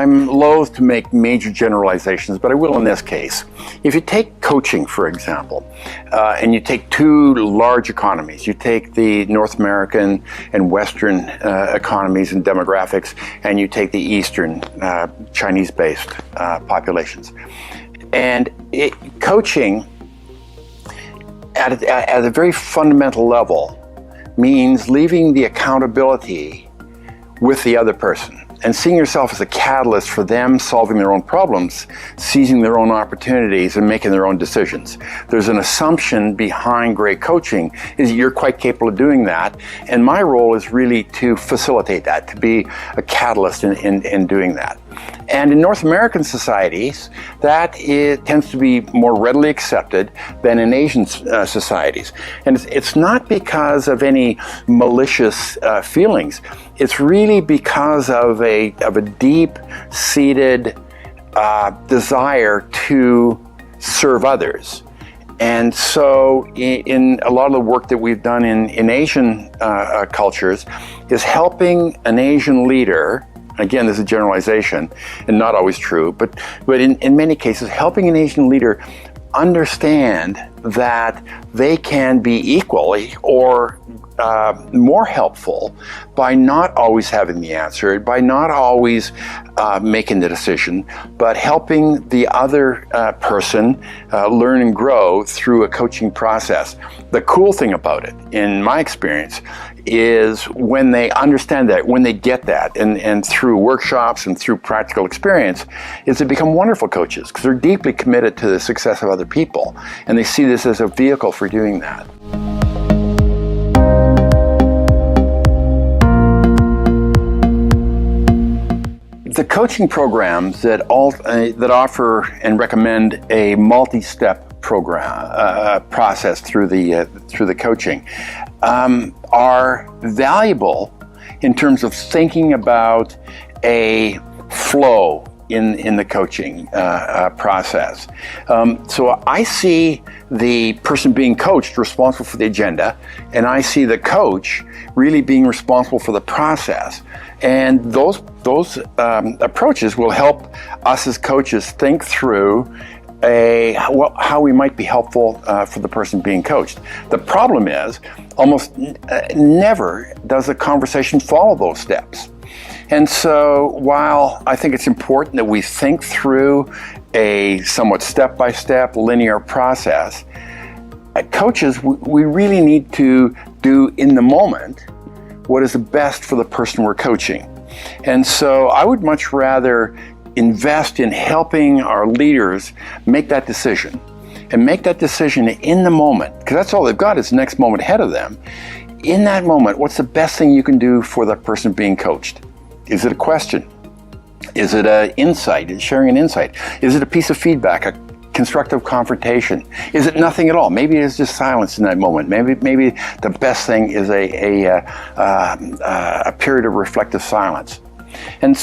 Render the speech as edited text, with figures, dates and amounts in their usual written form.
I'm loath to make major generalizations, but I will in this case. If you take coaching, for example, and you take two large economies, you take the North American and Western economies and demographics, and you take the Eastern Chinese-based populations. And coaching at a very fundamental level means leaving the accountability with the other person and seeing yourself as a catalyst for them solving their own problems, seizing their own opportunities, and making their own decisions. There's an assumption behind great coaching is you're quite capable of doing that, and my role is really to facilitate that, to be a catalyst in doing that. And in North American societies, that tends to be more readily accepted than in Asian societies. And it's not because of any malicious feelings. It's really because of a deep-seated desire to serve others. And so in a lot of the work that we've done in Asian cultures is helping an Asian leader. Again, this is a generalization and not always true, but in many cases, helping an Asian leader understand that they can be equally or more helpful by not always having the answer, by not always making the decision, but helping the other person learn and grow through a coaching process. The cool thing about it, in my experience, is when they understand that, when they get that, and through workshops and through practical experience, is they become wonderful coaches because they're deeply committed to the success of other people, and they see this as a vehicle for doing that. The coaching programs that offer and recommend a multi-step process through the coaching are valuable in terms of thinking about a flow in the coaching process. So I see the person being coached responsible for the agenda, and I see the coach really being responsible for the process. And those approaches will help us as coaches think through how we might be helpful for the person being coached. The problem is almost never does the conversation follow those steps. And so while I think it's important that we think through a somewhat step-by-step linear process, coaches, we really need to do in the moment what is the best for the person we're coaching. And so I would much rather invest in helping our leaders make that decision, and make that decision in the moment, because that's all they've got is the next moment ahead of them. In that moment, what's the best thing you can do for the person being coached? Is it a question? Is it an insight? Is it sharing an insight? Is it a piece of feedback, a constructive confrontation? Is it nothing at all? Maybe it's just silence in that moment. Maybe the best thing is a period of reflective silence. And